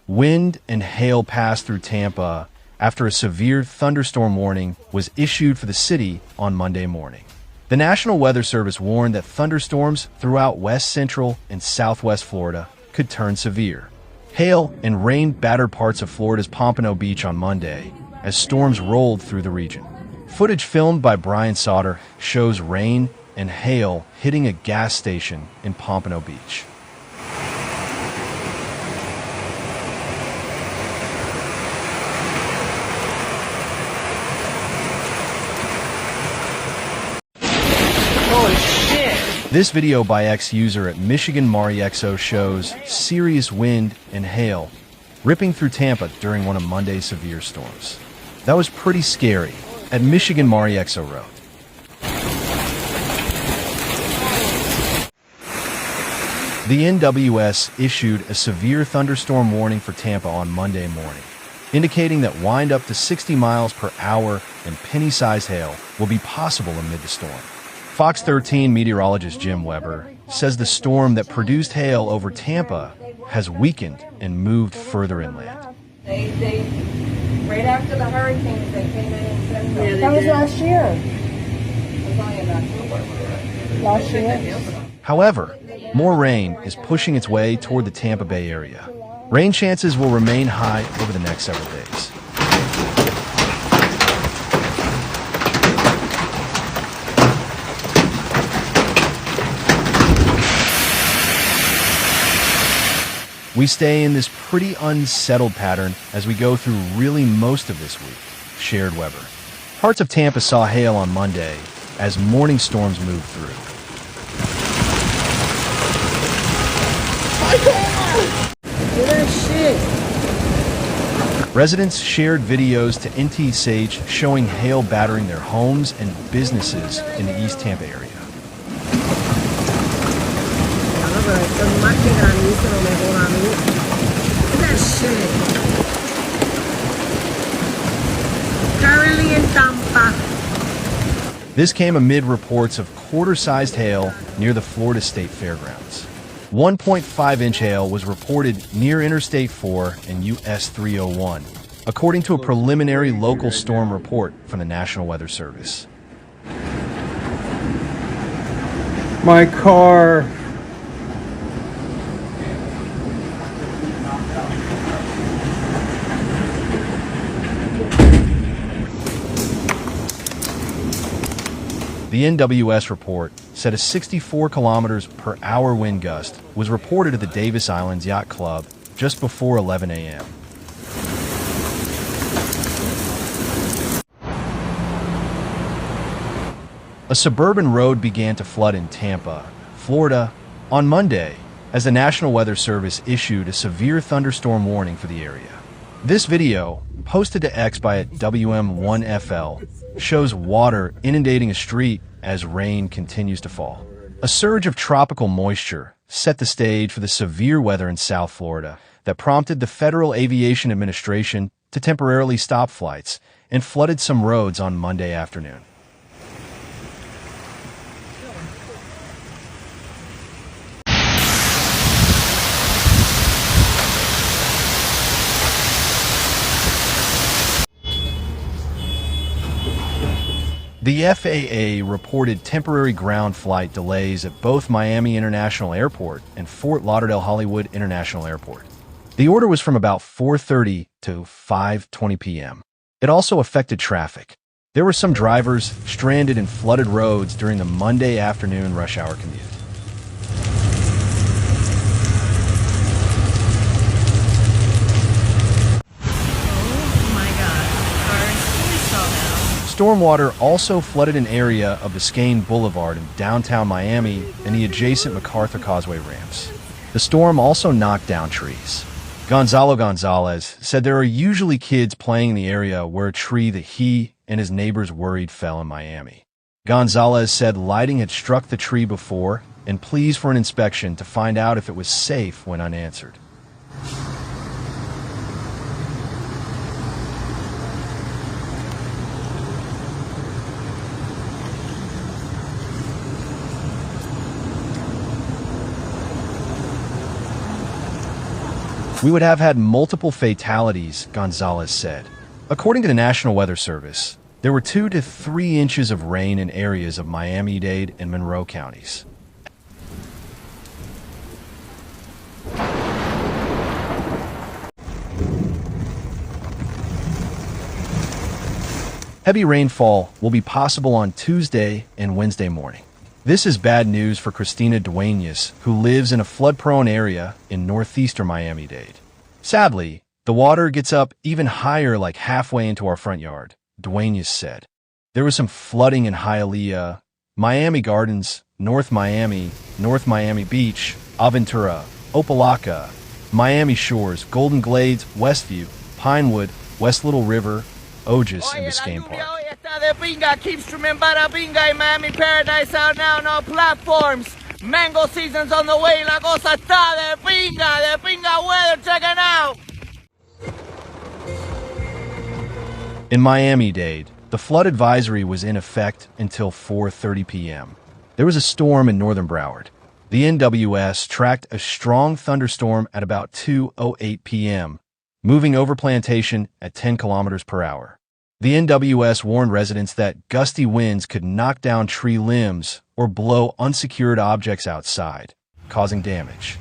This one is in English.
Wind and hail passed through Tampa after a severe thunderstorm warning was issued for the city on Monday morning. The National Weather Service warned that thunderstorms throughout west central and southwest Florida could turn severe. Hail and rain battered parts of Florida's Pompano Beach on Monday as storms rolled through the region. Footage filmed by Brian Sauter shows rain and hail hitting a gas station in Pompano Beach. Holy shit! This video by X-user at Michigan MariXO shows serious wind and hail ripping through Tampa during one of Monday's severe storms. That was pretty scary, at Michigan MariXO wrote. The NWS issued a severe thunderstorm warning for Tampa on Monday morning, indicating that wind up to 60 miles per hour and penny-sized hail will be possible amid the storm. Fox 13 meteorologist Jim Weber says the storm that produced hail over Tampa has weakened and moved further inland. They right after the hurricanes, they came in and said that was last year. It was only in October. Last year. However, more rain is pushing its way toward the Tampa Bay area. Rain chances will remain high over the next several days. We stay in this pretty unsettled pattern as we go through really most of this week, shared Weber. Parts of Tampa saw hail on Monday as morning storms moved through. Residents shared videos to NT Sage showing hail battering their homes and businesses in the East Tampa area. Currently in Tampa. This came amid reports of quarter-sized hail near the Florida State Fairgrounds. 1.5-inch hail was reported near Interstate 4 and US 301, according to a preliminary local storm report from the National Weather Service. My car. The NWS report said a 64 kilometers per hour wind gust was reported at the Davis Islands Yacht Club just before 11 a.m. A suburban road began to flood in Tampa, Florida, on Monday as the National Weather Service issued a severe thunderstorm warning for the area. This video, posted to X by WM1FL, shows water inundating a street as rain continues to fall. A surge of tropical moisture set the stage for the severe weather in South Florida that prompted the Federal Aviation Administration to temporarily stop flights and flooded some roads on Monday afternoon. The FAA reported temporary ground flight delays at both Miami International Airport and Fort Lauderdale Hollywood International Airport. The order was from about 4:30 to 5:20 p.m. It also affected traffic. There were some drivers stranded in flooded roads during the Monday afternoon rush hour commute. Stormwater also flooded an area of Biscayne Boulevard in downtown Miami and the adjacent MacArthur Causeway ramps. The storm also knocked down trees. Gonzalo Gonzalez said there are usually kids playing in the area where a tree that he and his neighbors worried fell in Miami. Gonzalez said lighting had struck the tree before and pleas for an inspection to find out if it was safe went unanswered. We would have had multiple fatalities, Gonzalez said. According to the National Weather Service, there were 2 to 3 inches of rain in areas of Miami-Dade and Monroe counties. Heavy rainfall will be possible on Tuesday and Wednesday morning. This is bad news for Christina Duenas, who lives in a flood-prone area in northeastern Miami-Dade. Sadly, the water gets up even higher, like halfway into our front yard, Duenas said. There was some flooding in Hialeah, Miami Gardens, North Miami Beach, Aventura, Opelika, Miami Shores, Golden Glades, Westview, Pinewood, West Little River, Otis, and Biscayne Park. Keep streaming bada binga in Miami Paradise out now on all platforms. Mango season's on the way. La cosa está de pinga weather. Check it out. In Miami-Dade, the flood advisory was in effect until 4:30 p.m. There was a storm in northern Broward. The NWS tracked a strong thunderstorm at about 2:08 p.m., moving over Plantation at 10 kilometers per hour. The NWS warned residents that gusty winds could knock down tree limbs or blow unsecured objects outside, causing damage.